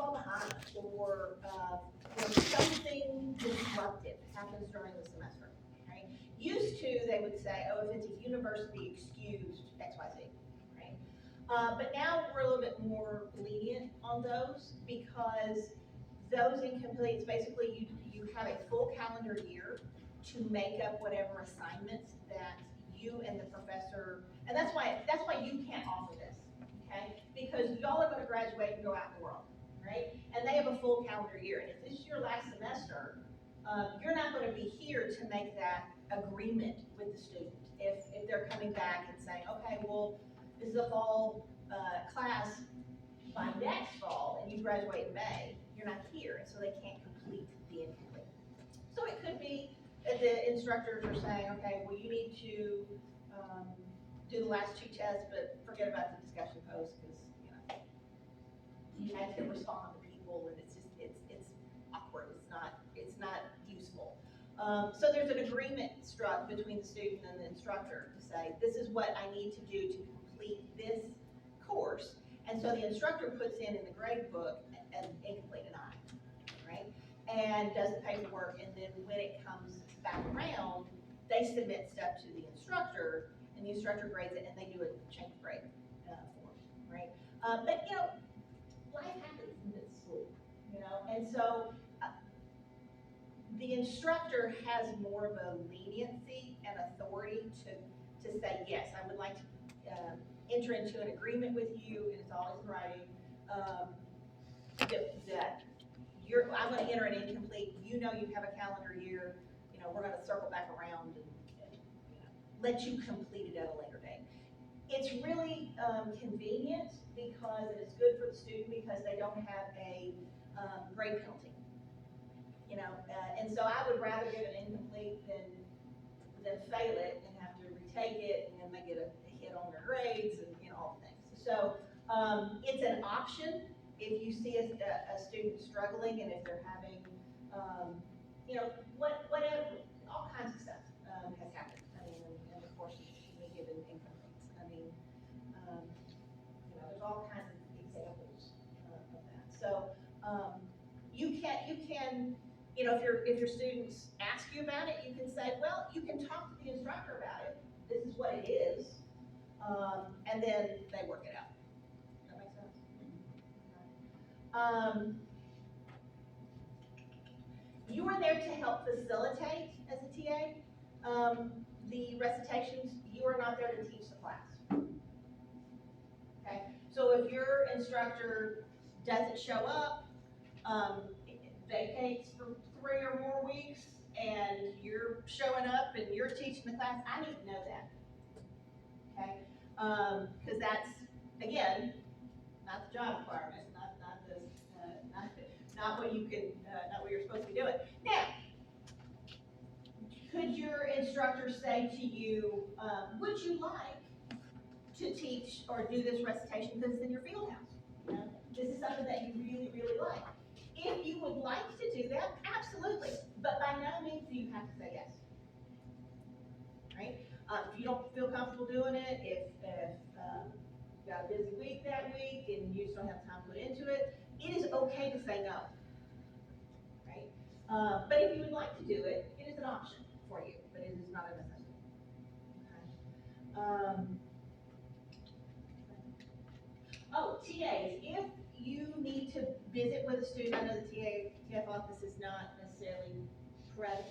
fall behind, or, something disruptive happens during the semester, right? Used to, they would say, oh, if it's a university excused X, Y, Z, right? But now we're a little bit more lenient on those, because those incompletes, basically you have a full calendar year to make up whatever assignments that you and the professor, and that's why you can't offer this, okay? Because y'all are gonna graduate and go out in the world, right? And they have a full calendar year, and if this is your last semester, you're not gonna be here to make that agreement with the student. If they're coming back and saying, okay, well, this is a fall, class, by next fall, and you graduate in May, you're not here, and so they can't complete the incomplete. So it could be that the instructors are saying, okay, well, you need to, do the last two tests, but forget about the discussion post, because, you have to respond to people, and it's just, it's awkward, it's not useful. So there's an agreement struck between the student and the instructor to say, this is what I need to do to complete this course. And so the instructor puts in the grade book an incomplete denied, right? And does the paperwork, and then when it comes back around, they submit stuff to the instructor, and the instructor grades it, and they do a change of grade form, right? But life happens in this school, and so the instructor has more of a leniency and authority to say, yes, I would like to enter into an agreement with you, and it's always in writing, that I'm gonna enter an incomplete, you have a calendar year, we're gonna circle back around and let you complete it at a later date. It's really convenient, because it is good for the student, because they don't have a grade penalty. And so I would rather give an incomplete than fail it and have to retake it, and then they get a hit on their grades and all the things. So it's an option if you see a student struggling, and if they're having, whatever, all kinds of stuff has happened. I mean, and of course, we give incompletes. I mean, there's all kinds of examples of that. So you can, if your students ask you about it, you can say, well, you can talk to the instructor about it. This is what it is, and then they work it out. Does that make sense? You are there to help facilitate as a TA. The recitations, you are not there to teach the class. Okay, so if your instructor doesn't show up, vacates for 3 or more weeks, and you're showing up and you're teaching the class, I need to know that. Okay, because that's, again, not the job requirement, not what you can, not what you're supposed to be doing. Now, could your instructor say to you, would you like to teach or do this recitation because it's in your field house? This is something that you really, really like. If you would like to do that, absolutely, but by no means do you have to say yes. Right? If you don't feel comfortable doing it, if you've got a busy week that week and you just don't have time to put into it, it is okay to say no. Right? But if you would like to do it, it is an option for you, but it is not a necessity. Okay? TAs, if you need to visit with a student, I know the TF office is not necessarily present.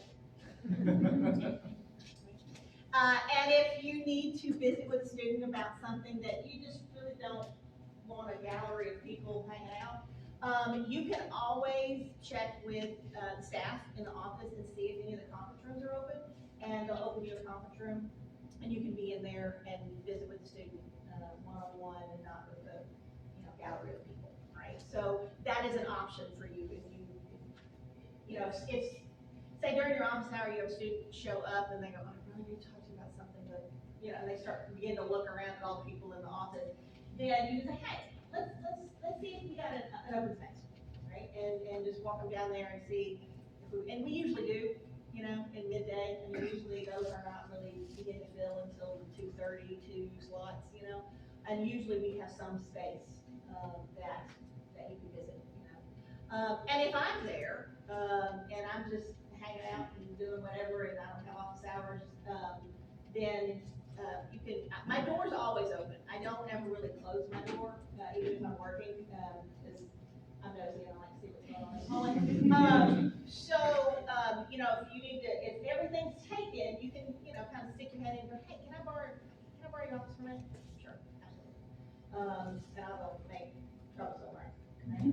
And if you need to visit with a student about something that you just really don't want a gallery of people hanging out, you can always check with the staff in the office and see if any of the conference rooms are open, and they'll open you a conference room, and you can be in there and visit with the student one-on-one and not with a gallery of people, right? So that is an option for you if say during your office hour you have a student show up and they go, oh, I really need to talk to you about something, but and they begin to look around at all the people in the office, then you can say, hey, let's see if we got an open space, right? And just walk them down there and see and we usually do, in midday. I mean, usually those are not really begin to fill until 2:30, 2 slots, and usually we have some space that you can visit, And if I'm there, and I'm just hanging out and doing whatever, and I don't have office hours, then, you can, my door's always open. I don't ever really close my door, even if I'm working, because I'm nosy and I like to see what's going on in the hallway. You know, if you need to, if everything's taken, you can, you know, kind of stick your head in and go, hey, can I borrow your office for a minute? Sure, absolutely. And I will make trouble somewhere. Right?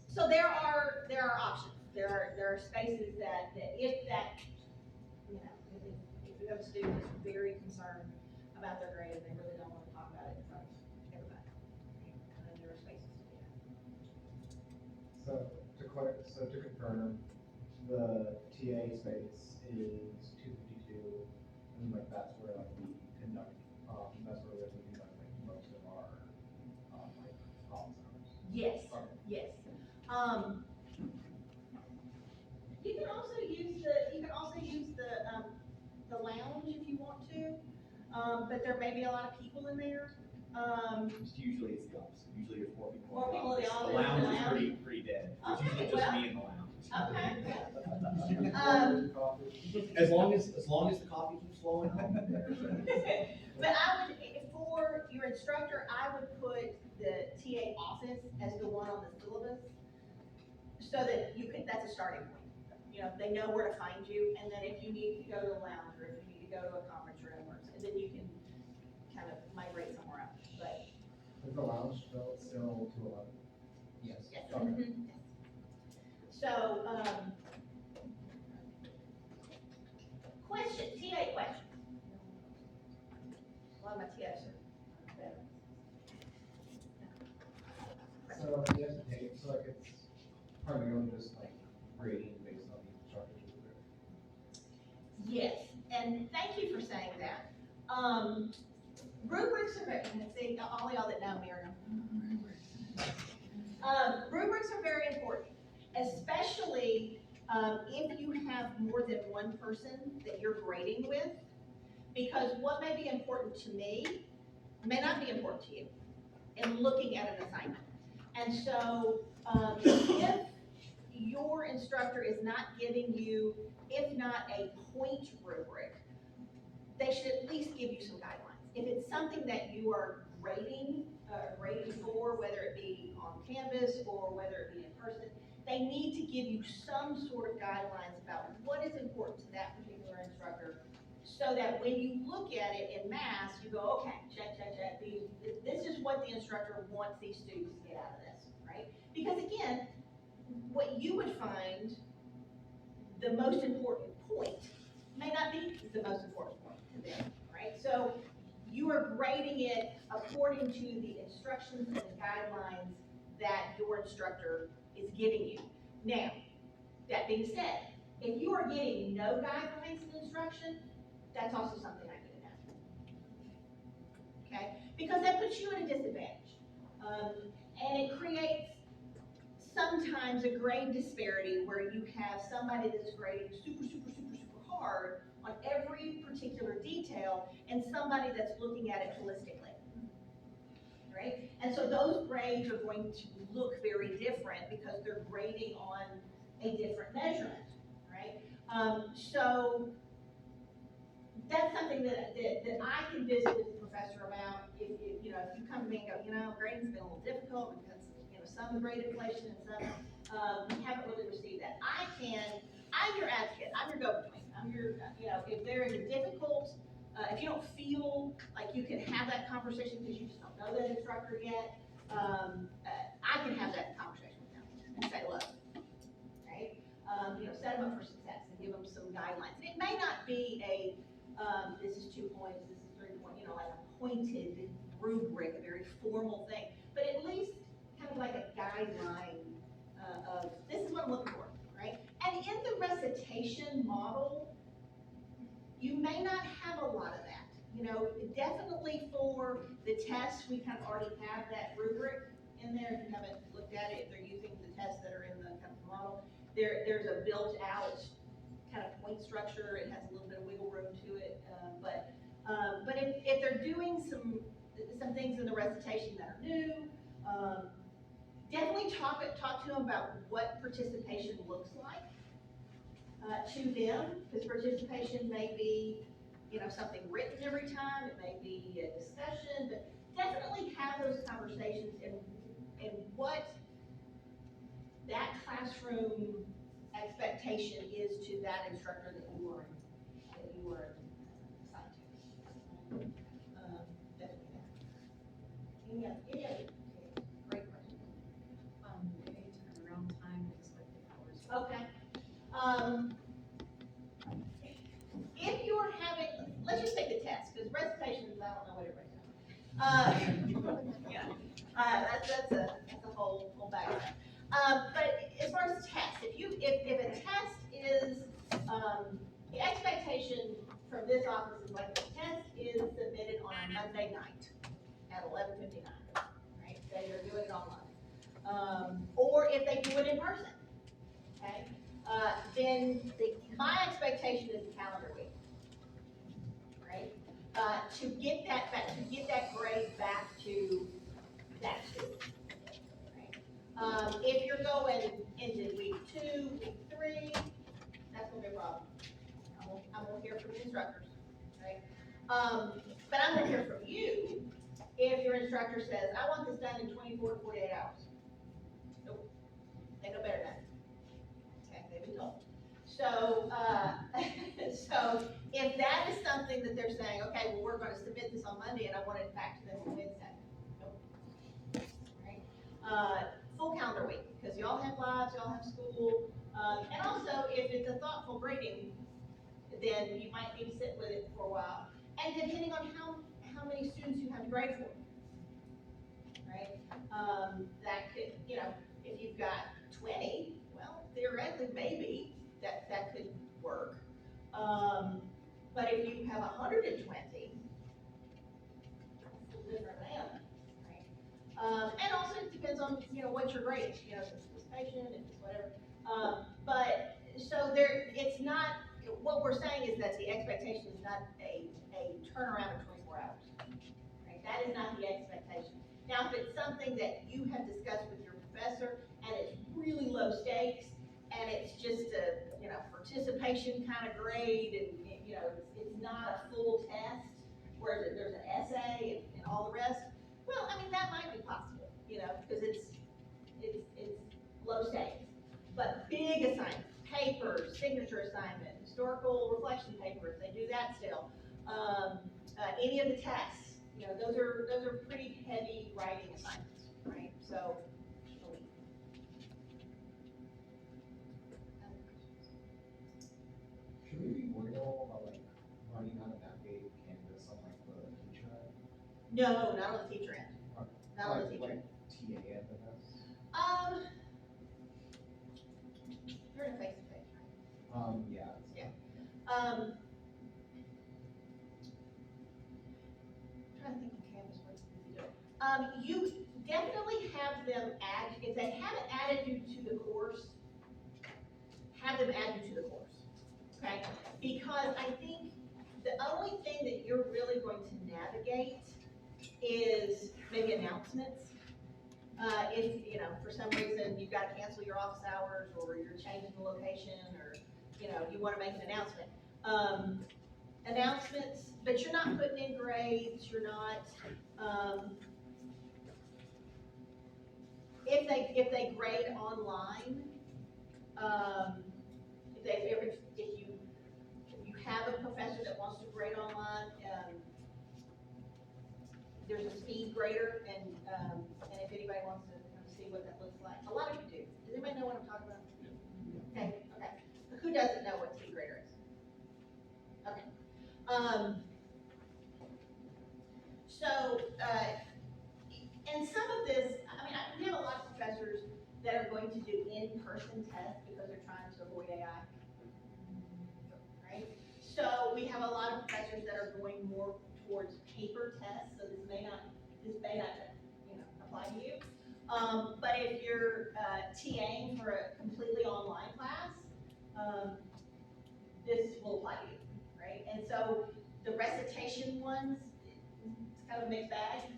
So there are options. There are spaces that if that, you know, if you have a student that's very concerned about their grade and they really don't want to talk about it in front of everybody, and then there are spaces to do that. So to confirm, the TA space is 252, and like that's where like we conduct, that's where we conduct like most of our like office hours. Yes, Okay. yes. You can also use the lounge if you want to, but there may be a lot of people in there. Usually it's the opposite. Usually there's more people. More people in the office. The lounge is pretty dead. It's Okay, usually just well, me in the lounge. Okay. As long as the coffee keeps flowing. But I would, for your instructor, I would put the TA office as the one on the syllabus, so that you can, that's a starting point. You know, they know where to find you, and then if you need to go to the lounge, or if you need to go to a conference room, or, then you can kind of migrate somewhere else, but. Is the lounge still 211? Yes. Yes. Okay. Mhm. Yes. So, TA questions. A lot of my TAs are veterans. So you have to take, so like it's primarily just like grading based on the instructor's rubric. Yes, and thank you for saying that. Rubrics are very, see, all y'all that know me are rubrics are very important, especially if you have more than one person that you're grading with, because what may be important to me may not be important to you in looking at an assignment. And so, if your instructor is not giving you, if not a point rubric, they should at least give you some guidelines. If it's something that you are grading for, whether it be on Canvas or whether it be in person, they need to give you some sort of guidelines about what is important to that particular instructor, so that when you look at it in mass, you go, okay, check. This is what the instructor wants these students to get out of this, right? Because again, what you would find the most important point may not be the most important point to them, right? So you are grading it according to the instructions and the guidelines that your instructor is giving you. Now, that being said, if you are getting no guidelines and instruction, that's also something I need to know. Okay? Because that puts you at a disadvantage. And it creates sometimes a grade disparity where you have somebody that's grading super hard on every particular detail, and somebody that's looking at it holistically, right? And so those grades are going to look very different because they're grading on a different measurement, right? So that's something that I can visit with the professor about. If you come to me and go, grading's been a little difficult because some grade inflation and some we haven't really received that. I'm your advocate. I'm your go-between. I'm your, if there is a difficult, if you don't feel like you can have that conversation because you just don't know that instructor yet, I can have that conversation with them and say, look, right, set them up for success and give them some guidelines. And it may not be a, this is 2 points, this is 3 points, like a pointed rubric, a very formal thing, but at least kind of like a guideline of this is what I'm looking for, right? And in the recitation model, you may not have a lot of that. Definitely for the tests, we kind of already have that rubric in there. If you haven't looked at it, if they're using the tests that are in the kind of model, there's a built-out kind of point structure. It has a little bit of wiggle room to it, but if they're doing some things in the recitation that are new, Definitely talk to them about what participation looks like, to them, because participation may be, something written every time, it may be a discussion, but definitely have those conversations and what that classroom expectation is to that instructor that you were assigned to. Definitely that. Any other? Great question. Maybe turnaround time, expected hours. Okay. If you're having, let's just take the test, because recitations, I don't know what everybody's doing. That's a whole bag of stuff. But as far as tests, if a test is, the expectation from this office is like the test is submitted on a Monday night at 11:59, right? They're doing it online. Or if they do it in person, okay? Then my expectation is the calendar week, right? To get that back, to get that grade back to that student, right? If you're going into week 2, week 3, that's gonna be a problem. I'm gonna hear from the instructors, right? But I'm gonna hear from you if your instructor says, I want this done in 24 to 48 hours. Nope, they know better than that. Okay, they've been told. So, so if that is something that they're saying, okay, well, we're gonna submit this on Monday and I want it back to them on Wednesday. Nope. Right? Full calendar week, because y'all have lives, y'all have school, and also if it's a thoughtful grading, then you might need to sit with it for a while. And depending on how many students you have to grade for, right? That could, if you've got 20, well, theoretically, maybe that could work. But if you have 120, it's a different animal, right? And also it depends on, what your grade is, if it's participation, if it's whatever. But, so it's not, what we're saying is that the expectation is not a turnaround of 24 hours, right? That is not the expectation. Now, if it's something that you have discussed with your professor and it's really low stakes and it's just a, participation kind of grade and, it's not a full test where there's an essay and all the rest, well, that might be possible, because it's low stakes. But big assignments, papers, signature assignment, historical reflection papers, they do that still. Any of the tests, those are pretty heavy writing assignments, right? So. Should we be worried at all about like learning how to navigate Canvas on like the teacher end? No, not on the teacher end. Okay. Not on the teacher Like end. TA end, I guess. You're in a face-to-face, right? Yeah. Yeah. I'm trying to think of Canvas, what's easy to do. You definitely have them add, if they haven't added you to the course, have them add you to the course, okay? Because I think the only thing that you're really going to navigate is maybe announcements. If, for some reason you've got to cancel your office hours or you're changing the location or, you want to make an announcement. Announcements, but you're not putting in grades, you're not, if they grade online, if you have a professor that wants to grade online, there's a speed grader and if anybody wants to see what that looks like, a lot of you do. Does anybody know what I'm talking about? Okay. Who doesn't know what speed grader is? Okay. And some of this, we have a lot of professors that are going to do in-person tests because they're trying to avoid AI. Right? So we have a lot of professors that are going more towards paper tests, so this may not, apply to you. But if you're TAing for a completely online class, this will apply to you, right? And so the recitation ones, it's kind of a mixed bag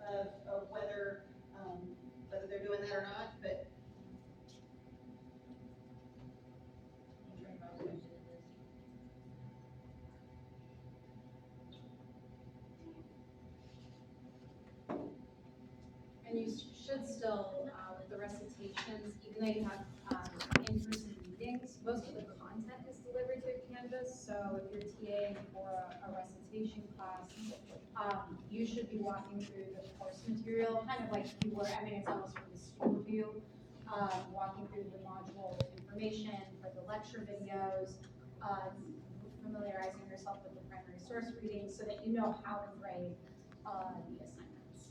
of whether they're doing that or not, but. And you should still, with the recitations, even though you have, in-person meetings, most of the content is delivered through Canvas. So if you're TAing for a recitation class, you should be walking through the course material, kind of like you were, I mean, it's almost from the student view, walking through the module information for the lecture videos, familiarizing yourself with the primary source reading so that you know how to grade, the assignments.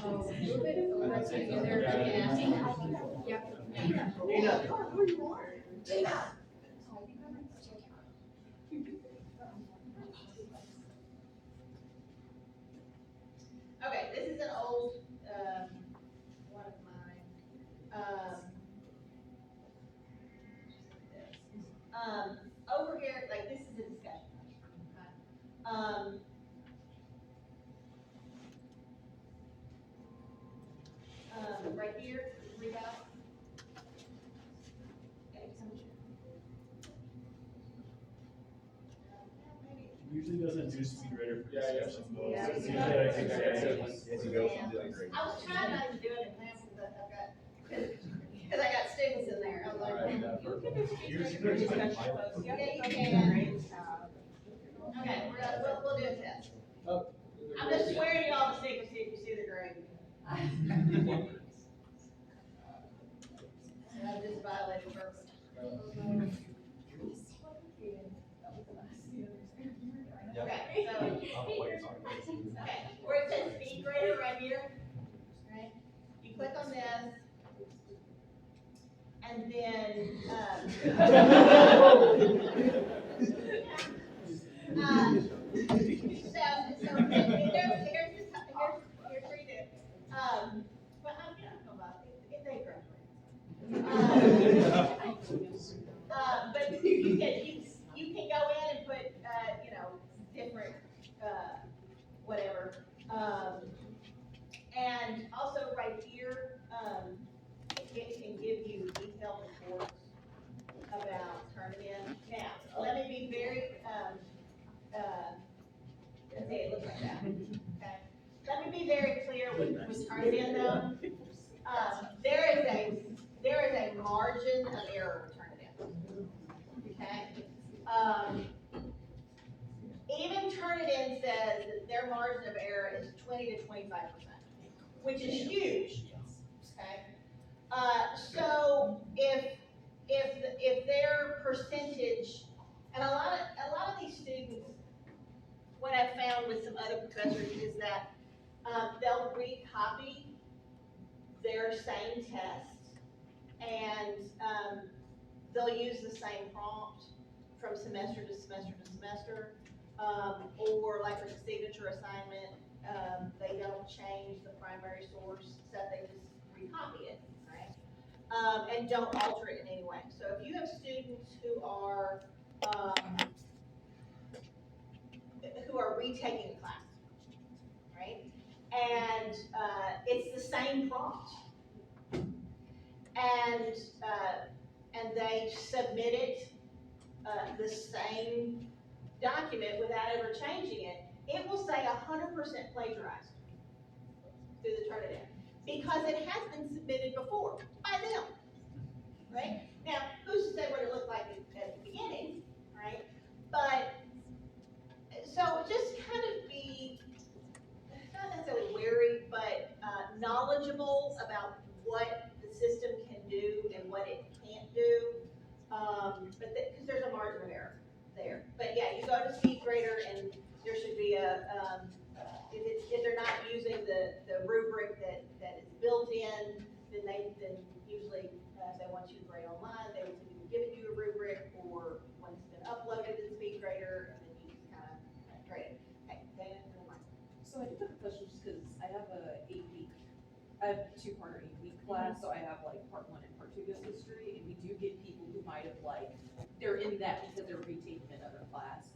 So move it over to either. Yep. Okay, this is an old, one of mine, over here, like, this is a discussion. Right here, read out. Okay, Usually doesn't do speed reader for discussion mode. Yeah. So it's usually like executive. As you go from doing great. I was trying not to do it in class, but I've got, because I got students in there, I was like, Alright, you can do Yours speech is reading pretty discussion much- posts. Yeah, you can. Okay, we'll do a test. I'm just swearing you all to secrecy if you see the grade. I've just violated purpose. Okay, so, okay, where it says speed grader right here, right? You click on this, and then, so here's where you do. But I'm, you know, about it, they graduate. But you can go in and put, you know, different, whatever. And also right here, it can give you detailed reports about Turnitin. Now, let me be very, let's see, it looks like that, okay? Let me be very clear with Turnitin though. There is a margin of error with Turnitin, okay? Even Turnitin says that their margin of error is 20 to 25%, which is huge, okay? So if their percentage, and a lot of these students, what I've found with some other professors is that they'll recopy their same test and they'll use the same prompt from semester to semester to semester. Or like with the signature assignment, they don't change the primary source, except they just recopy it, right? And don't alter it in any way. So if you have students who are retaking a class, right? And it's the same prompt. And they submitted the same document without ever changing it, it will say 100% plagiarized through the Turnitin because it has been submitted before by them, right? Now, who's to say what it looked like at the beginning, right? But, so just kind of be, not necessarily wary, but knowledgeable about what the system can do and what it can't do, because there's a margin of error there. But yeah, you go to SpeedGrader and there should be a just because I have I have a two-part or 8-week class, so I have like part 1 and part 2 business history, and we do get people who might have they're in that because they're retaking another class.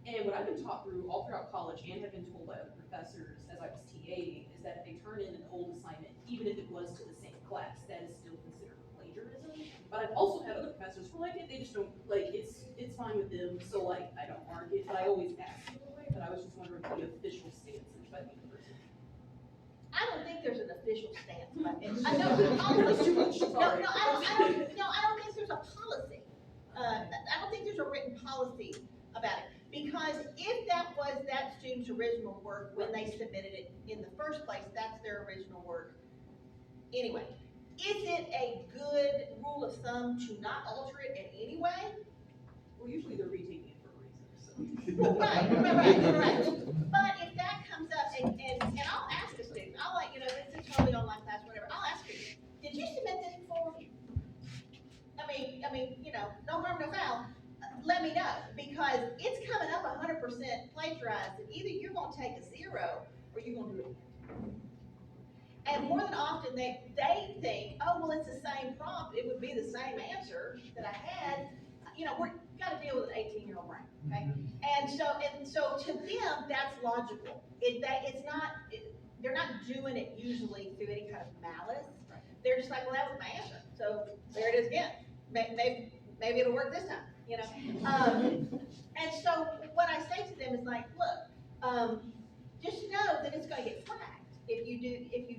And what I've been taught all throughout college and have been told by other professors as I was TAing is that if they turn in an old assignment, even if it was to the same class, that is still considered plagiarism. But I've also had other professors who like it, they just don't, it's fine with them, so I don't mark it, but I always ask anyway, but I was just wondering the official stances by the university. I don't think there's an official stance, but I know, honestly, no, I don't think there's a policy. I don't think there's a written policy about it, because if that was that student's original work when they submitted it in the first place, that's their original work. Anyway, is it a good rule of thumb to not alter it in any way? Well, usually they're retaking it for a reason, so. Right. But if that comes up, and I'll ask a student, I'll let you know, this is totally online class, whatever, I'll ask you, did you submit this before? I mean, no harm, no foul, let me know, because it's coming up 100% plagiarized, and either you're gonna take a 0, or you're gonna do it again. And more than often, they think, oh, well, it's the same prompt, it would be the same answer that I had, we're gotta deal with an 18-year-old brain, okay? And so to them, that's logical. They're not doing it usually through any kind of malice. They're just like, well, that was my answer, so there it is again. Maybe it'll work this time, And so what I say to them is like, look, just know that it's gonna get flagged if you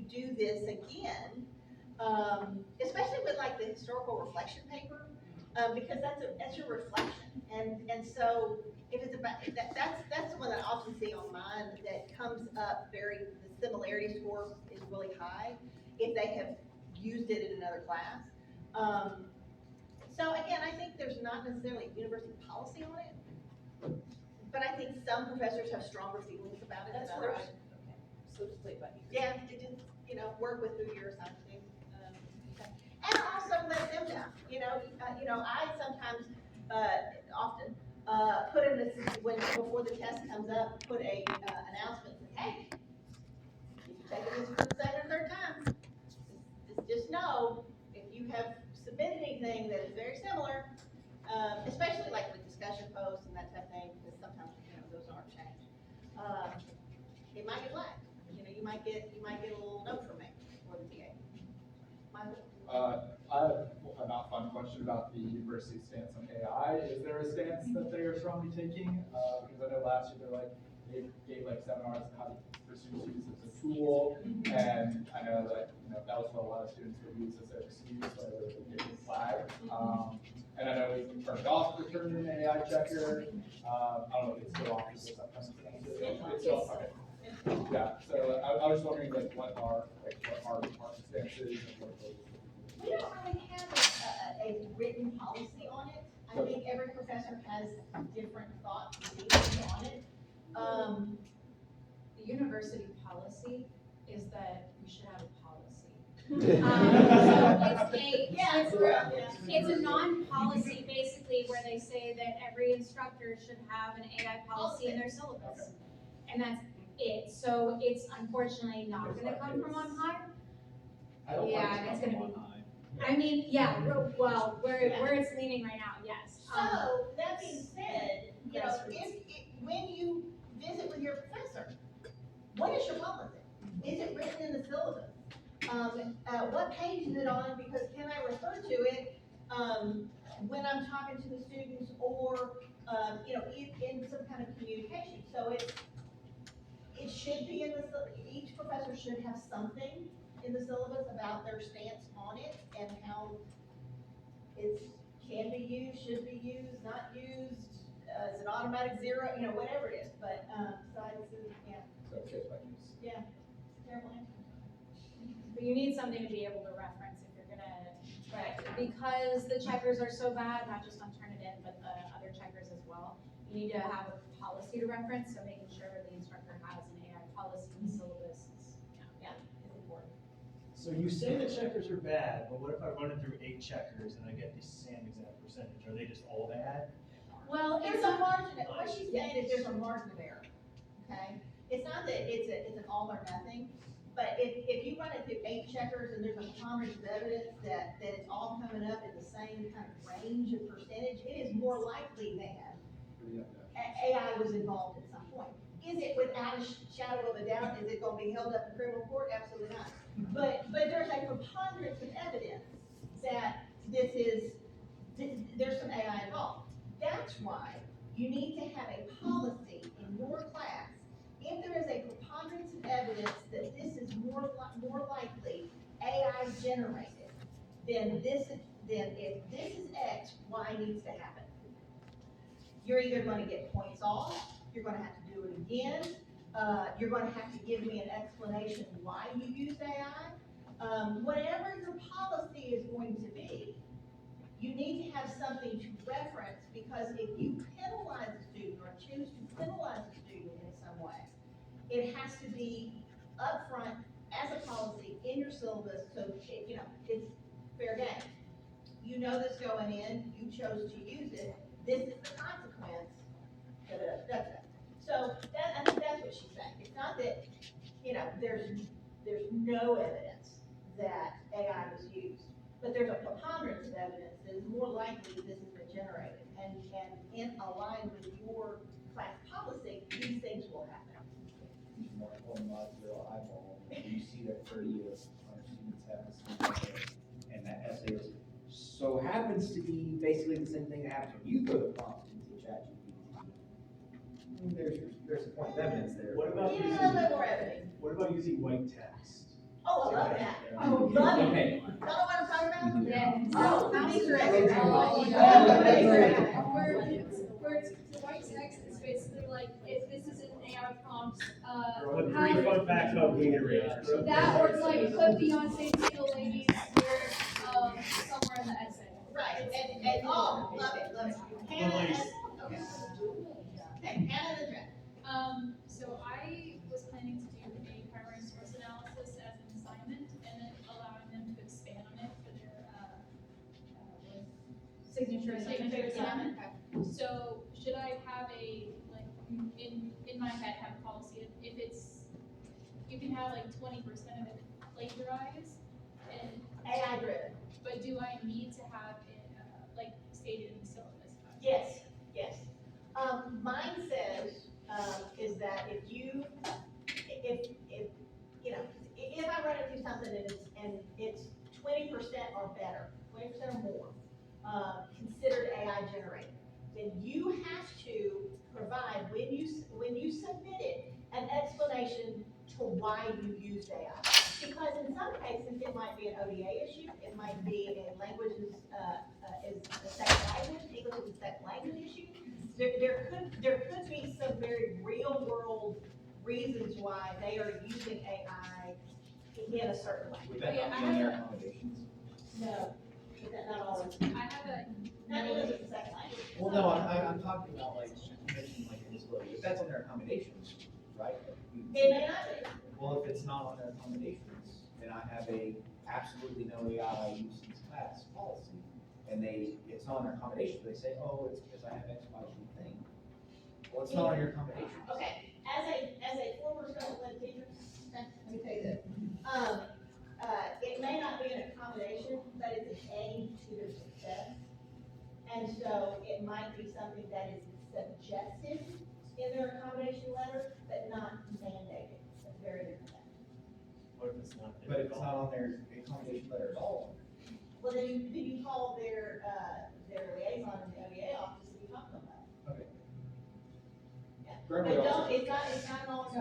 do this again, especially with the historical reflection paper. Because that's your reflection, and so if it's about that's the one that I often see on mine that comes up the similarity score is really high if they have used it in another class. So again, I think there's not necessarily a university policy on it, but I think some professors have stronger feelings about it than That's where others. So just play it by ear. Yeah, it just work with who you're assigned to. And also let them know, I sometimes, often, put in this, before the test comes up, put a, announcement, hey, if you're taking this for the second or third time, just know, if you have submitted anything that is very similar, especially with discussion posts and that type of thing, because sometimes, those aren't changed, it might get flagged. You might get a little note from me, or the TA. Michael? I have a not fun question about the university stance on AI. Is there a stance that they are strongly taking? Because I know last year they gave seminars on how to pursue students as a tool, and I know that that was what a lot of students would use as their excuse whenever they get flagged. And I know we turned off the turn-in AI checker. I don't know if it's still off. It's still okay. Yeah. So I was just wondering what our department stances and what those. We don't really have a written policy on it. I think every professor has different thoughts and feelings on it. The university policy is that we should have a policy. It's a non-policy basically where they say that every instructor should have an AI policy in their syllabus. And that's it. So it's unfortunately not gonna come from on high. I don't Yeah, want it it's to come gonna on be- high. I mean, yeah, well, where it's leaning right now, yes. So, that being said, when you visit with your professor, what is your policy? Is it written in the syllabus? What page is it on? Because can I refer to it, when I'm talking to the students or, in some kind of communication? So it should be each professor should have something in the syllabus about their stance on it and how it can be used, should be used, not used, is it automatic 0, whatever it is, but, so yeah. So case by case. Yeah, terrible answer. But you need something to be able to reference if you're gonna, because the checkers are so bad, not just on Turnitin, but the other checkers as well. You need to have a policy to reference, so making sure the instructor has an AI policy in the syllabus is, is important. So you say the checkers are bad, but what if I run it through 8 checkers and I get the same exact percentage? Are they just all bad? Well, There's a margin, what she's saying is there's a margin of error, okay? it's not that it's an all or nothing, but if you run it through 8 checkers and there's a preponderance of evidence that it's all coming up in the same kind of range of percentage, it is more likely than AI was involved at some point. Is it without a shadow of a doubt, is it gonna be held up in criminal court? Absolutely not. But there's a preponderance of evidence that there's some AI involved. That's why you need to have a policy in your class. If there is a preponderance of evidence that this is more likely AI generated, then if this is X, Y needs to happen. You're either gonna get points off, you're gonna have to do it again, you're gonna have to give me an explanation why you used AI. Whatever your policy is going to be, you need to have something to reference, because if you penalize a student or choose to penalize a student in some way, it has to be upfront as a policy in your syllabus, so it's fair game. You know this going in, you chose to use it, this is the consequence, da-da-da-da-da. So I think that's what she's saying. It's not that, there's no evidence that AI was used, but there's a preponderance of evidence that is more likely this has been generated. And in line with your class policy, these things will happen. More modular eyeball, you see that 30 of our students have this, and that essay is, so happens to be basically the same thing that happens when you throw the prompt into ChatGPT. There's a point of evidence there. What about Give me a using, little bit more evidence. what about using white text? Oh, I love that. Oh, love it. Okay. Y'all know what I'm talking about? Yeah. Oh, these are Oh, evidence. oh, These yeah. are evidence. Where the white text is basically like, if this is an AI prompt, Put how, 3 fun facts about Gatorade or something. that or like put Beyonce Single Ladies lyrics, somewhere in the essay. Right, and, oh, love it. Hannah, okay. Okay, Hannah the draft. So I was planning to do a primary source analysis as an assignment and then allowing them to expand on it for their, Signature assignment. So should I have in my head, have a policy if it's, you can have 20% of it plagiarized and, AI driven. but do I need to have it, stated in the syllabus? Yes. Mine says, is that if I run it through something and it's 20% or better, 20% or more, considered AI generated, then you have to provide, when you submit it, an explanation to why you used AI. Because in some cases, it might be an ODA issue, it might be a language is a second language, English is a second language issue. There could be some very real world reasons why they are using AI in a certain way. Would that not be in their accommodations? No, is that not always? I have a, Not English is a second language. Well, no, I'm talking about mentioning disability, if that's on their accommodations, right? It may not be. Well, if it's not on their accommodations, then I have a absolutely no AI use in class policy, and it's not on their accommodations, they say, oh, it's because I have X, Y, Z thing. Well, it's not on your accommodations. Okay, as a former special ed teacher, let me tell you this. It may not be an accommodation, but it's an aid to their success. And so it might be something that is suggested in their accommodation letter, but not mandated. That's very different. What if it's not? But if it's not on their accommodation letter at all, Well, then you call their liaison in the ODA office and you talk to them about it. okay. Yeah. Grammarly But also, it's not all in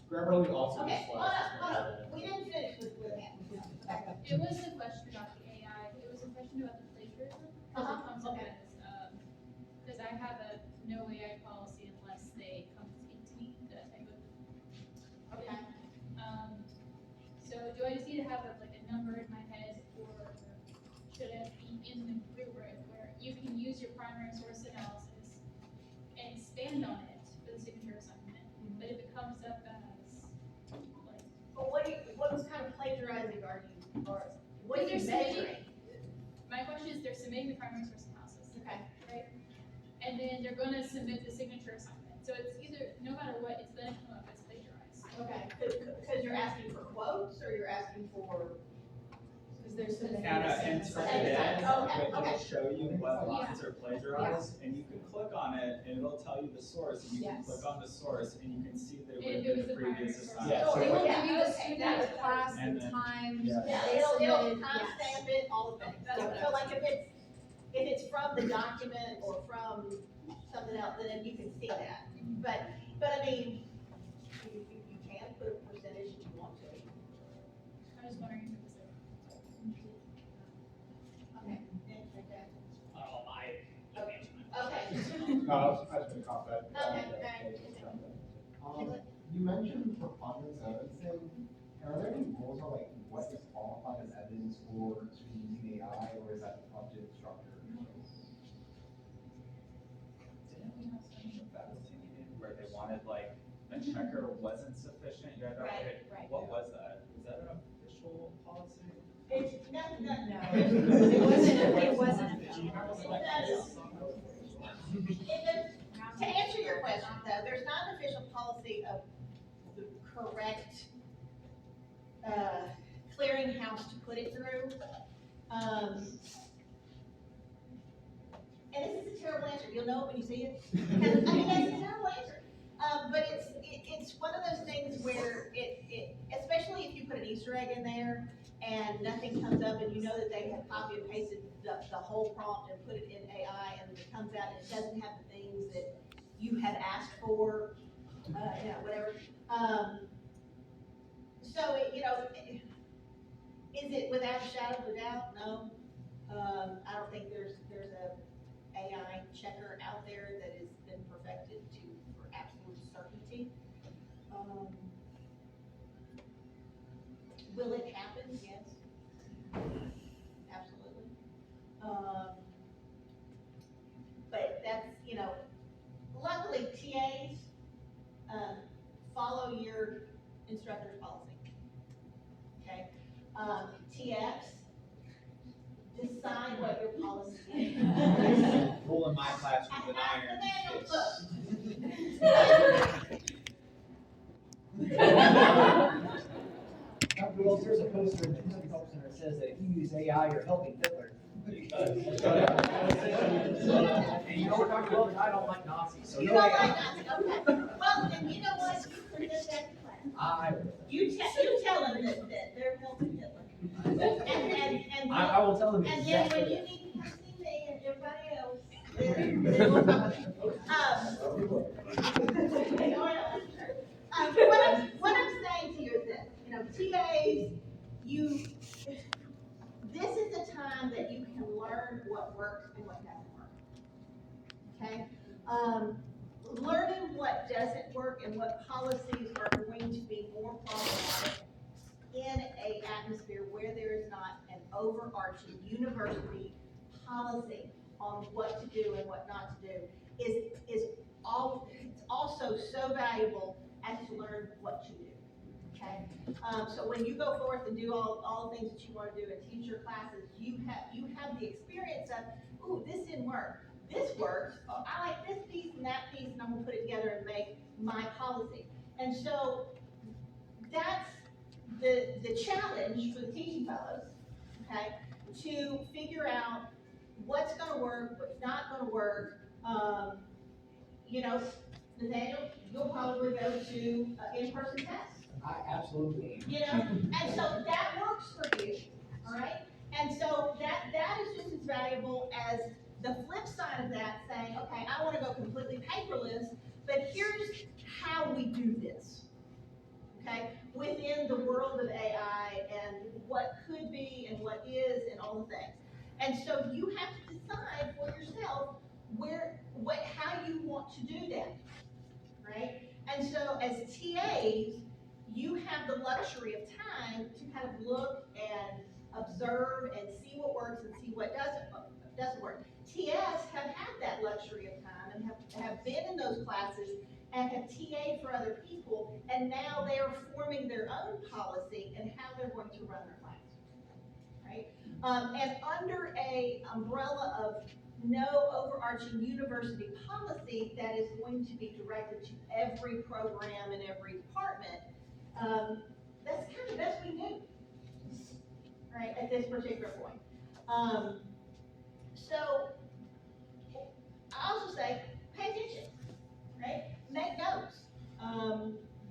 Grammarly also. Okay, uses hold on. flags. We didn't finish with that. it wasn't a question about the AI, it was a question about the plagiarism. Because it comes up Okay. as, because I have a no AI policy unless they come speak to me, that type of. Okay. So do I just need to have a number in my head, or should it be in the rubric where you can use your primary source analysis and expand on it for the signature assignment, but if it comes up as But what kind of plagiarizing are you, or what are you They're submitting- measuring? my question is, they're submitting the primary source analysis, Okay. right? And then they're gonna submit the signature assignment, so it's either, no matter what, it's gonna come up as Okay, because you're asking for quotes, or you're asking for? Because there's some. Kinda internet, Okay, but okay. it'll show you what Yeah. lines are plagiarized, and you can click on it, and it'll tell you the source, and you can Yes. click on the source, and you can see that it And would it have was been a the primary previous source. assignment. Yeah, So it will Yeah, give you the okay, student, that's the class, And the then- time. Yeah. Yeah, they it'll submitted, timestamp yes. it, all of that. That's what I So was like if it's from the document or from something else, then you can see that. But I mean, you can put a percentage if you want to. I was wondering if it was Okay. Okay. Okay. Okay. No, I was gonna comment. Okay, You mentioned for fund and sentencing, are there any rules on like what is qualified as evidence for using AI, or is that up to the instructor? Didn't we have something in faculty meeting where they wanted like, a checker wasn't sufficient, you had to, Right, right. what was that? Is that an official policy? It's, no. It wasn't official. To answer your question, though, there's not an official policy of the correct, clearinghouse to put it through. And this is a terrible answer, you'll know it when you see it. And, I mean, that's a terrible answer. But it's one of those things where especially if you put an Easter egg in there and nothing comes up and you know that they have copy and pasted the whole prompt and put it in AI and it comes out and it doesn't have the things that you had asked for, whatever. So, is it without a shadow of a doubt? No. I don't think there's a AI checker out there that has been perfected for absolute certainty. Will it happen? Yes. Absolutely. But that's, luckily TAs, follow your instructor's policy. Okay? TFs, decide what your policy is. Pull in my classroom with an iron. The manual book. Well, there's a poster in the History Help Center that says that if you use AI, you're helping Hitler. And you know, Dr. Wells, I don't like Nazis, so You no don't AI. like Nazis, okay. Well, then you know what, you present that to class. You tell them that they're helping Hitler. I will tell them And then exactly when you that. need to come see me and everybody else, then we'll talk. What I'm saying to you is this, TAs, this is the time that you can learn what works and what doesn't work. Okay? Learning what doesn't work and what policies are going to be more problematic in a atmosphere where there is not an overarching university policy on what to do and what not to do it's also so valuable as to learn what to do. Okay? So when you go forth and do all the things that you want to do and teach your classes, you have the experience of, ooh, this didn't work. This works. Oh, I like this piece and that piece, and I'm gonna put it together and make my policy. And so that's the challenge for the teaching fellows, okay, to figure out what's gonna work, what's not gonna work. Nathaniel, you'll probably go to in-person tests. I absolutely. And so that works for you, all right? And so that is just as valuable as the flip side of that, saying, okay, I wanna go completely paperless, but here's how we do this, okay? Within the world of AI and what could be and what is and all the things. And so you have to decide for yourself how you want to do that, right? And so as TAs, you have the luxury of time to kind of look and observe and see what works and see what doesn't work. TS have had that luxury of time and have been in those classes and have TA'd for other people, and now they are forming their own policy and how they're going to run their class, right? And under a umbrella of no overarching university policy that is going to be directed to every program and every department, That's kind of the best we can do, right, at this particular point. So, I also say, pay attention, right? Make notes.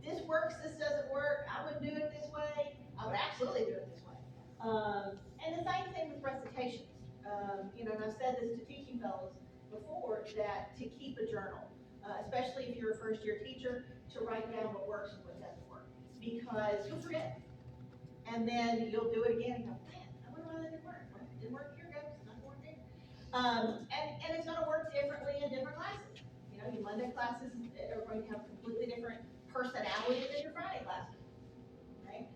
This works, this doesn't work, I wouldn't do it this way, I would absolutely do it this way. And the same thing with recitations. You know, and I've said this to teaching fellows before, that to keep a journal, especially if you're a first year teacher, to write down what works and what doesn't work, because you'll forget. And then you'll do it again and go, man, I wonder why that didn't work. Well, it didn't work here, guys, it's not working. And it's gonna work differently in different classes. You know, your Monday classes are going to have completely different personalities than your Friday classes, right?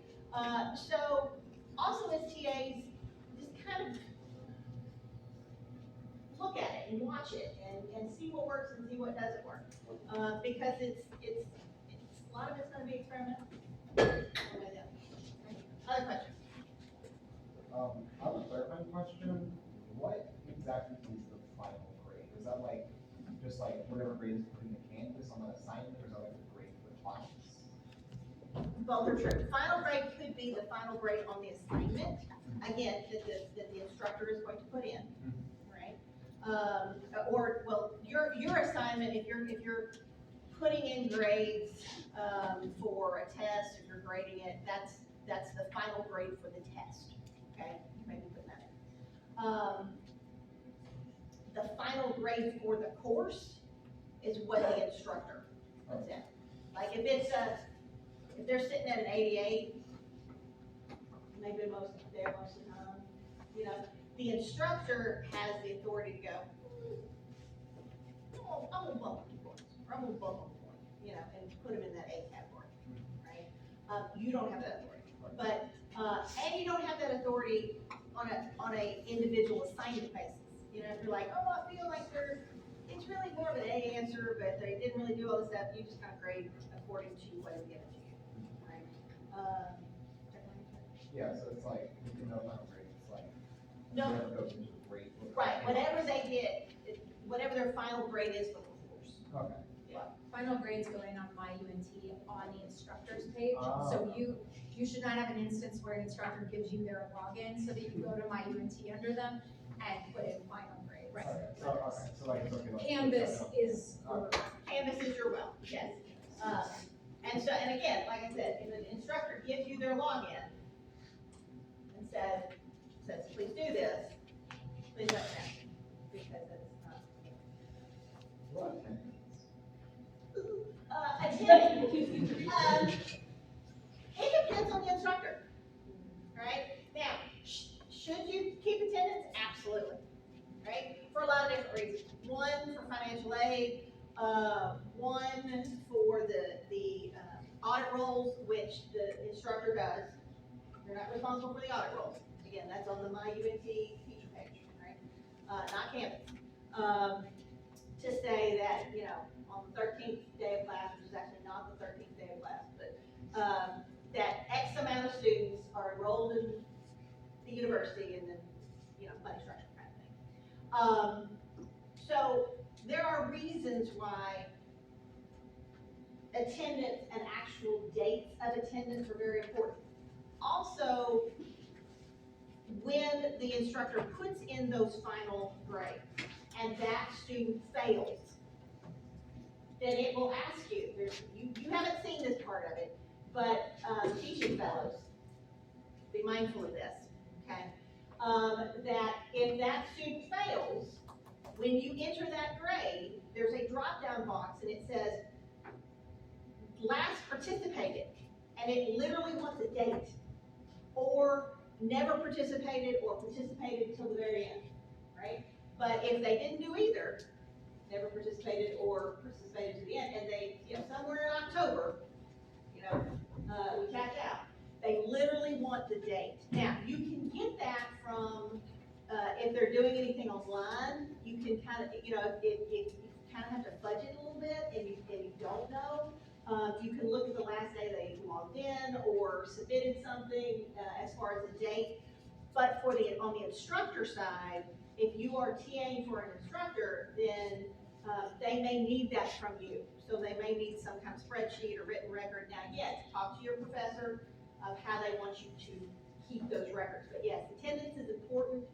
So also as TAs, just kind of look at it and watch it and see what works and see what doesn't work. Because it's a lot of it's gonna be experimental. Other questions? I have a clarifying question. What exactly is the final grade? Is that like, just like whatever grade is put in the Canvas on an assignment, or is that like a grade for the class? Both are true. Final grade could be the final grade on the assignment, again, that the instructor is going to put in, right? Or, well, your assignment, if you're putting in grades, for a test, if you're grading it, that's the final grade for the test, okay? Maybe put that in. The final grade for the course is what the instructor puts in. Like if if they're sitting at an 88, maybe most of the time, you know, the instructor has the authority to go, I'm gonna bump them points, or I'm gonna bump them points, you know, and put them in that A category, right? You don't have that authority, but, and you don't have that authority on a individual assignment basis. You know, if you're like, oh, I feel like it's really more of an A answer, but they didn't really do all this stuff, you just kind of grade according to what is given to you, right? Yeah, so it's like, no final grade, it's like, No. whatever goes into the grade. Right, whatever they get, whatever their final grade is for the course. Okay. Final grades go in on MyUNT on the instructor's page, Ah. so you should not have an instance where an instructor gives you their login, so that you can go to MyUNT under them and put in final grade. Right. Okay, so like, it's okay, like. Canvas is, Canvas is your well, yes. And again, like I said, if an instructor gives you their login and says, please do this, please let me know, because it's not. What? Attending, it depends on the instructor, right? Now, should you keep attendance? Absolutely, right? For a lot of different reasons. One, for financial aid, one for the audit rolls, which the instructor does. You're not responsible for the audit rolls. Again, that's on the MyUNT teacher page, right? Not Canvas. To say that, you know, on the 13th day of class, which is actually not the 13th day of class, but that X amount of students are enrolled in the university, and then, you know, money structure kind of thing. So there are reasons why attendance and actual dates of attendance are very important. Also, when the instructor puts in those final grades and that student fails, then it will ask you, you haven't seen this part of it, but teaching fellows, be mindful of this, okay? That if that student fails, when you enter that grade, there's a drop-down box and it says, last participated, and it literally wants a date, or never participated, or participated until the very end, right? But if they didn't do either, never participated or participated to the end, and they, you know, somewhere in October, you know, we tapped out, they literally want the date. Now, you can get that from, if they're doing anything online, you can kind of, you know, if you kind of have to budget a little bit and you don't know, you can look at the last day they logged in or submitted something as far as the date. But on the instructor side, if you are TAing for an instructor, then they may need that from you. So they may need some kind of spreadsheet or written record. Now, yes, talk to your professor of how they want you to keep those records. But yes, attendance is important,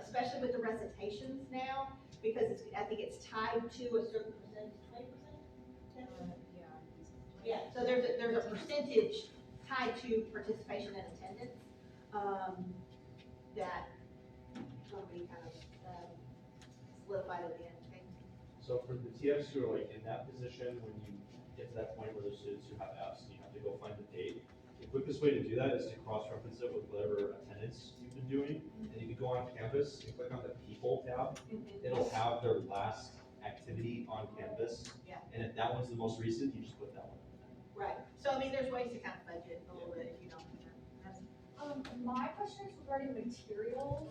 especially with the recitations now, because I think it's tied to a certain percentage, 20%? Yeah, so there's a percentage tied to participation and attendance, that will be kind of, solidified at the end, okay? So for the TFs who are like in that position, when you get to that point where those students who have Fs, you have to go find the date. The quickest way to do that is to cross-reference it with whatever attendance you've been doing. And if you go on Canvas and click on the people tab, it'll have their last activity on Canvas. Yeah. And if that one's the most recent, you just put that one. Right, so I mean, there's ways to kind of budget a little bit if you don't. My question is regarding materials.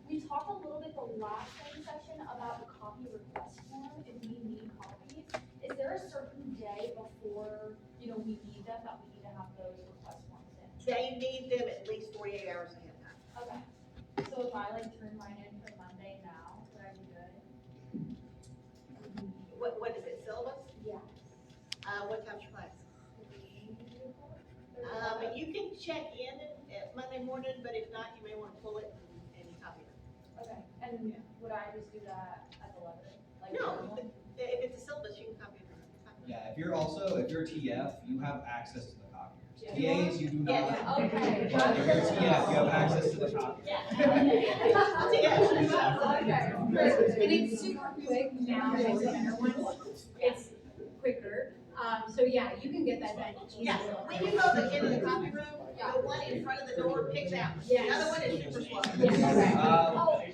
We talked a little bit the last study session about the copy request form, if we need copies. Is there a certain day before, we need them, that we need to have those request forms in? They need them at least 48 hours ahead of time. Okay, so if I turn mine in for Monday now, would I be good? What is it, syllabus? Yeah. What time's your class? But you can check in at Monday morning, but if not, you may want to pull it and copy it. Okay, and would I just do that at the library? Like No, normal? if it's a syllabus, you can copy it. Yeah, if you're TF, you have access to the copiers. Yeah. TAs, you do Yeah, not. Okay. But if you're TF, you have access to the copiers. And it's super quick now, there's better ones, it's quicker, so yeah, you can get that done. Yeah, when you go into the copy room, the one in front of the door picks out. The other one is super slow.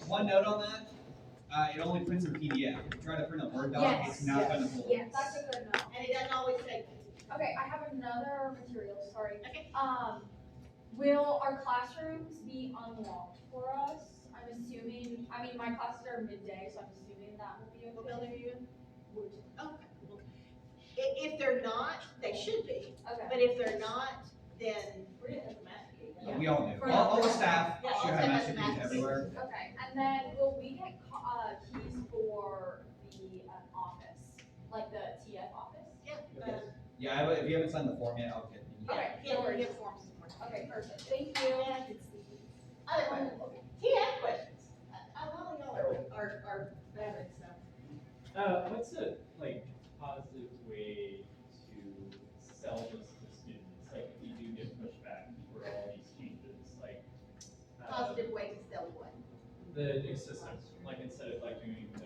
One note on that, it only prints in PDF. If you try to print a Word doc, it's not gonna pull. Yes. That's a good note. And it doesn't always take. Okay, I have another material, sorry. Okay. Will our classrooms be unlocked for us? I'm assuming, my classes are midday, so I'm assuming that will be okay. What building are you in? Woodton. Okay. If they're not, they should be, Okay. but if they're not, then we're gonna have to masticate. We all do. For All the now. staff Yeah, all should have staff master has keys master everywhere. Okay, and then will we get keys for the office, like the TF office? Yeah. Yeah, if you haven't signed the form yet, I'll get you. Okay, Yeah, no we worries. get forms this morning. Okay, perfect, thank you. Other questions? TF questions? A lot of y'all are veterans, so. What's a, positive way to sell this to students? Like, if you do get pushback for all these changes, Positive way to sell what? the new system, instead of doing the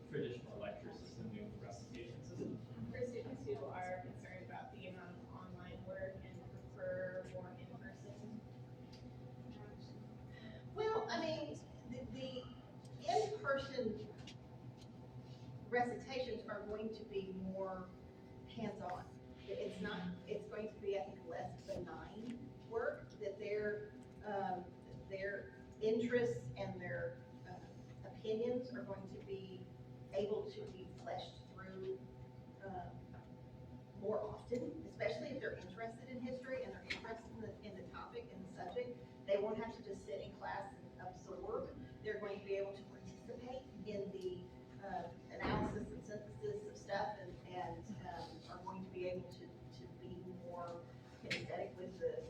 traditional lecture system, doing the recitation system. For students who are concerned about the amount of online work and prefer more in-person. Well, I mean, the in-person recitations are going to be more hands-on. It's going to be, I think, less benign work, that their interests and their opinions are going to be able to be fleshed through more often, especially if they're interested in history and they're interested in the topic and the subject. They won't have to just sit in class and absorb. They're going to be able to participate in the analysis and synthesis of stuff and are going to be able to be more kinesthetic with the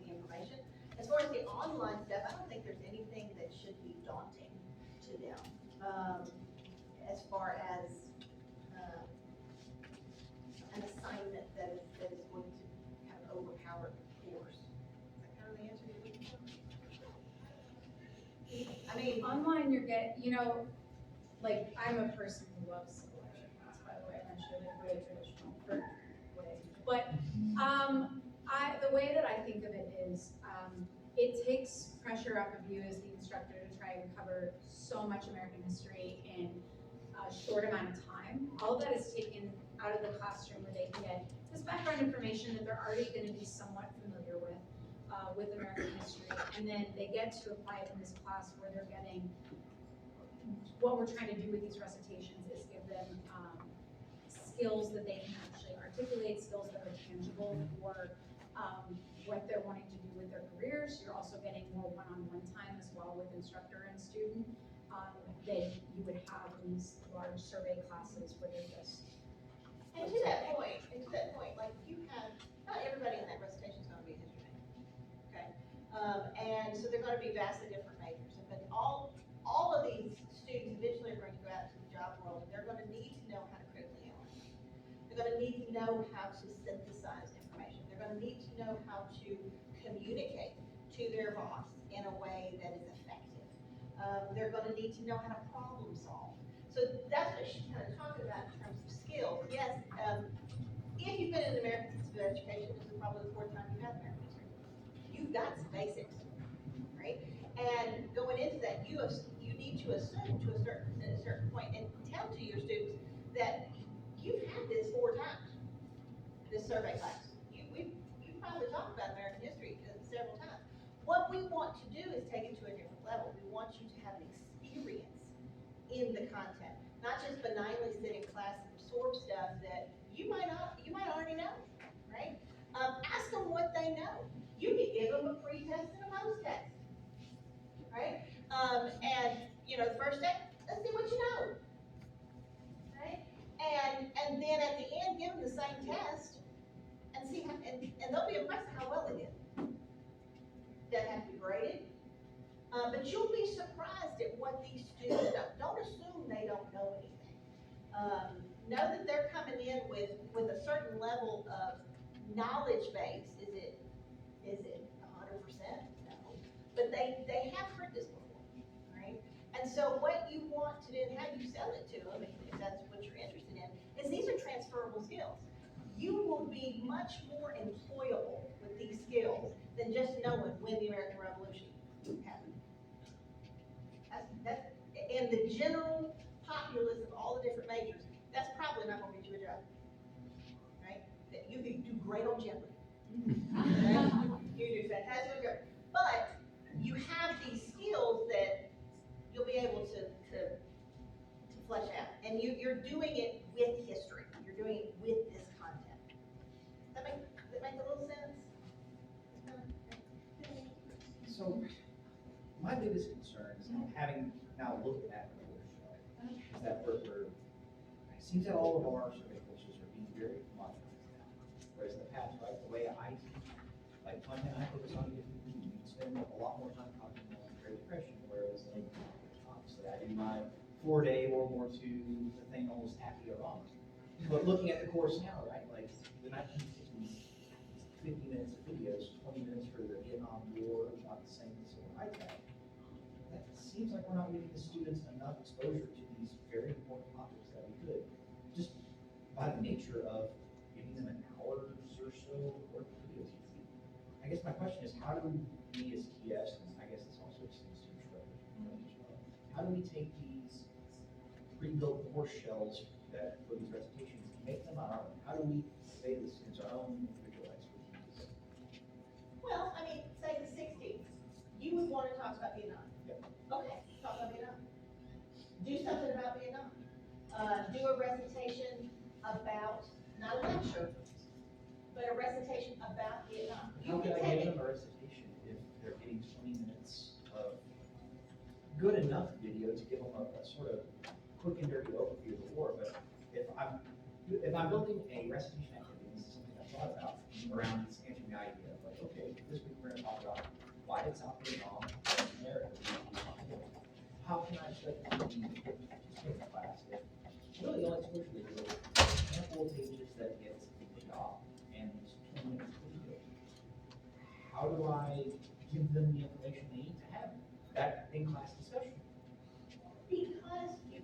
information. As far as the online stuff, I don't think there's anything that should be daunting to them. As far as an assignment that is going to kind of overpower the course. Is that kind of the answer you're looking for? I mean, Online, I'm a person who loves selection class, by the way, and I should have really traditional way. But, the way that I think of it is, it takes pressure off of you as the instructor to try and cover so much American history in a short amount of time. All that is taken out of the classroom where they can get this background information that they're already gonna be somewhat familiar with American history. And then they get to apply it in this class where they're getting, what we're trying to do with these recitations is give them skills that they can actually articulate, skills that are tangible for what they're wanting to do with their careers. You're also getting more one-on-one time as well with instructor and student that you would have in these large survey classes where they're just be vastly different majors, but all of these students eventually are going to go out to the job world, and they're gonna need to know how to critically analyze. They're gonna need to know how to synthesize information. They're gonna need to know how to communicate to their boss in a way that is effective. They're gonna need to know how to problem solve. So that's what she's kind of talking about in terms of skills. Yes, if you've been in the American Institute of Education, this is probably the 4th time you've had American history. You've got some basics, right? And going into that, you need to assume to a certain point and tell to your students that you've had this 4 times, this survey class. You've probably talked about American history several times. What we want to do is take it to a different level. We want you to have an experience in the content, not just benignly sit in class and absorb stuff that you might already know, right? Ask them what they know. You can give them a pre-test and a post-test, right? And the first day, let's see what you know, right? And then at the end, give them the same test and see how, and they'll be impressed at how well they did. Doesn't have to be graded, but you'll be surprised at what these students know. Don't assume they don't know anything. Know that they're coming in with a certain level of knowledge base. Is it 100%? No. But they have heard this before, right? And so what you want to do and how you sell it to them, if that's what you're interested in, is these are transferable skills. You will be much more employable with these skills than just knowing when the American Revolution happened. That's and the general populace of all the different majors, that's probably not gonna get you a job, right? That you could do great on Jeopardy. Right? You do fantastic, but you have these skills that you'll be able to flesh out, and you're doing it with history. You're doing it with this content. Does that make a little sense? So, my biggest concern is having now looked at the course shell, is that it seems that all of our survey courses are being very commoditized now. Whereas in the past, right, the way I teach, like content I focus on, you spend a lot more time talking about the Great Depression, whereas like, obviously I do my 4-day World War II, the thing almost happy or wrong. But looking at the course now, right, like the 1950s, 50 minutes of videos, 20 minutes for the Vietnam War, about the same as what I taught. That seems like we're not giving the students enough exposure to these very important topics that we could, just by the nature of giving them an hour or so worth of videos each week. I guess my question is, how do we as TS, and I guess this also extends to instructors as well, how do we take these pre-built course shells that for these recitations and make them our own? How do we say the students our own individual expertise? Well, I mean, say the 60s, you would want to talk about Vietnam. Yep. Okay, talk about Vietnam. Do something about Vietnam. Do a recitation about, not a lecture, but a recitation about Vietnam. How You can can I take give it. them a recitation if they're getting 20 minutes of good enough video to give them a sort of quick and dirty overview of the war? But if I'm building a recitation activity, this is something I've thought about around this anti idea of like, okay, this week we're gonna talk about why did South Vietnam and America. How can I expect them to be in class if really the only exposure they do is a handful of pages that gets completed off and 20 minutes of video? How do I give them the information they need to have that in-class discussion? Because okay,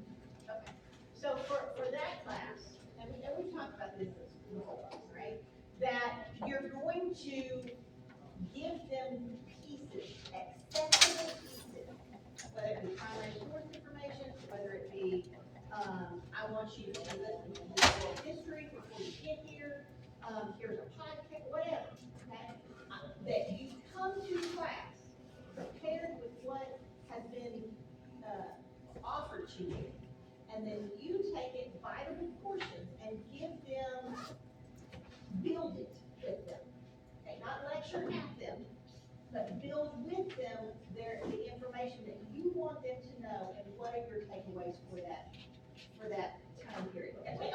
so for that class, and we've talked about this before, right? That you're going to give them pieces, accessible pieces, whether it be primary source information, whether it be, I want you to listen to the world history before you get here, here's a podcast, whatever, okay? That you come to class prepared with what has been, offered to you, and then you take it vitable portions and give them, build it with them. Okay, not lecture at them, but build with them the information that you want them to know, and what are your takeaways for that time period. Okay, wait,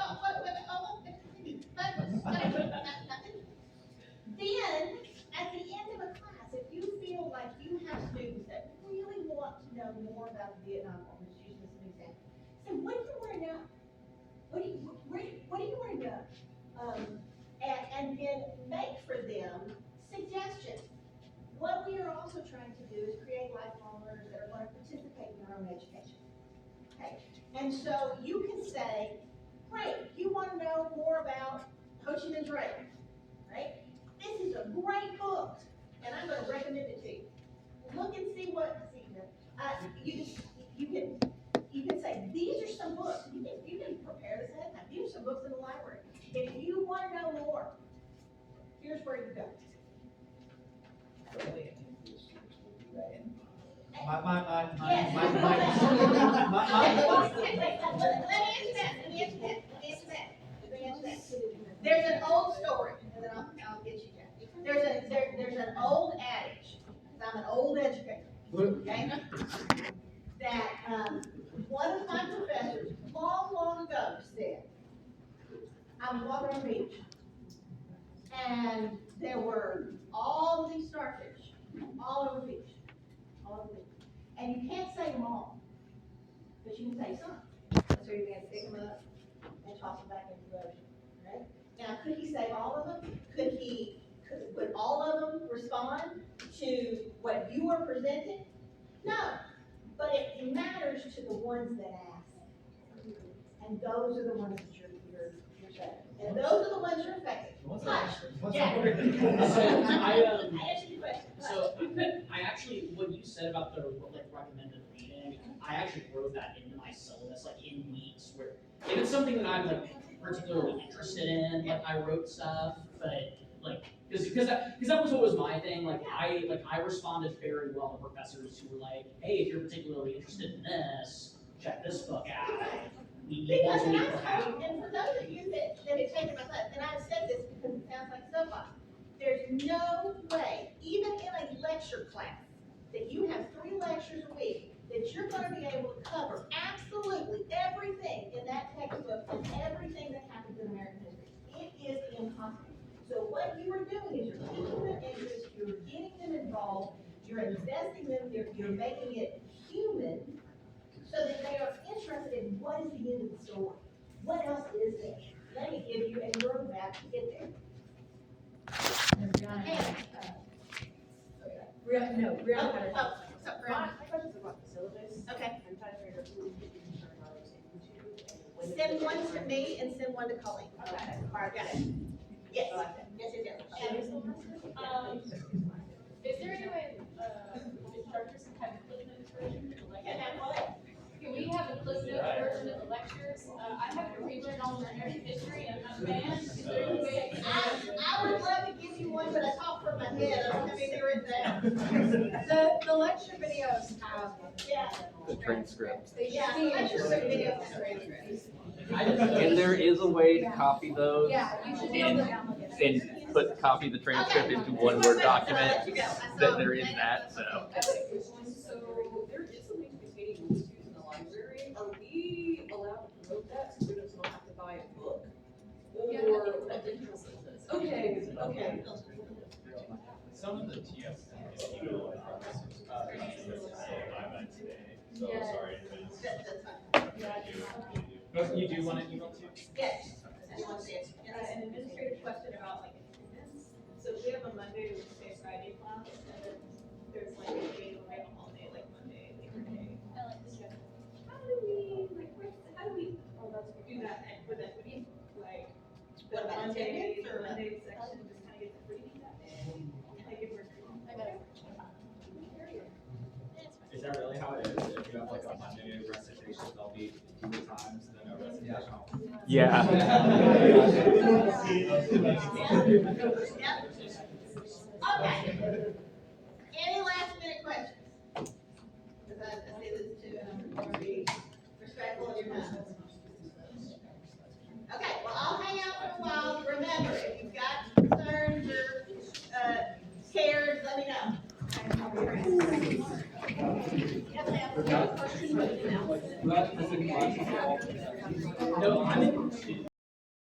then, at the end of a class, if you feel like you have students that what we are also trying to do is create lifelong learners that are going to participate in their own education. Okay, and so you can say, great, you want to know more about Ho Chi Minh Trail, right? This is a great book, and I'm going to recommend it to you. Look and see what, you can say, these are some books, you can prepare this ahead of time, these are some books in the library. If you want to know more, here's where you go. Really, I think the students will do that. And Yes. my, Let me answer that. There's an old story, and then I'll get you that. There's an old adage, 'cause I'm an old educator, okay? That, one of my professors, long ago said, I was walking on the beach, and there were all these starfish, all over the beach. And you can't say them all, but you can say some. So you're gonna pick them up and toss them back into the ocean, right? Now, could he say all of them? Would all of them respond to what you were presenting? No, but it matters to the ones that ask. And those are the ones that you're saying. And those are the ones you're affecting. Hush. Yeah. I answered your question. So, I actually, what you said about the, like, recommended reading, I actually wrote that into my syllabus, like, in weeks, where, if it's something that I'm, like, particularly interested in, like, I wrote stuff, but, like, because that was what was my thing, like, I responded very well to professors who were like, hey, if you're particularly interested in this, check this book out. Because, and for those of you that have taken my class, and I've said this because it sounds like soapbox, there's no way, even in a lecture class, that you have 3 lectures a week, that you're gonna be able to cover absolutely everything in that textbook and everything that happens in American history. It is impossible. So what you are doing is you're keeping their interest, you're getting them involved, you're investing them, you're making it human, so that they are interested in what is the end of the story. What else is there? Let me give you a roadmap to get there. My question's about the syllabus. Okay. I'm trying to figure out who we can turn ours into and when. Send one to me and send one to Colleen. Okay. All right, got it. Yes, yes. Is there any way, instructors can have a clip notes version of the lecture? Can we have a clip notes version of the lectures? I have to relearn all of American history, and I'm a fan. Is there any way I can? I would love to give you one, but I talk from my head, I don't have anything written down. The lecture videos have. Yeah. The transcripts. Yeah, lecture videos and transcripts. And there is a way to copy those Yeah, you should be able to download it. and copy the transcript into one Word document. That there is that, so. So there is something pertaining to students in the library. Are we allowed to promote that so students don't have to buy a book? Or okay. Some of the TS email addresses, say bye bye today, so Yeah. sorry in advance. That's fine. But you do want an email too? Yes. I want to see it. An administrative question about like attendance. So we have a Monday, Wednesday, Friday class, and then there's like a day where we have a holiday, like Monday, Labor Day. I like this one. How do we do that with equity? Like the What about Monday, attendance or- the Monday section just kind of gets a freebie that day? Like if we're. Is that really how it is? If you have like a Monday recitation, there'll be fewer times than a recitation? Yeah. Okay. Any last minute questions? Because I say this too, and I'm going to be respectful of your time. Okay, well, I'll hang out for a while. Remember, if you've got concerns or, cares, let me know. Yes, ma'am. No, I'm in.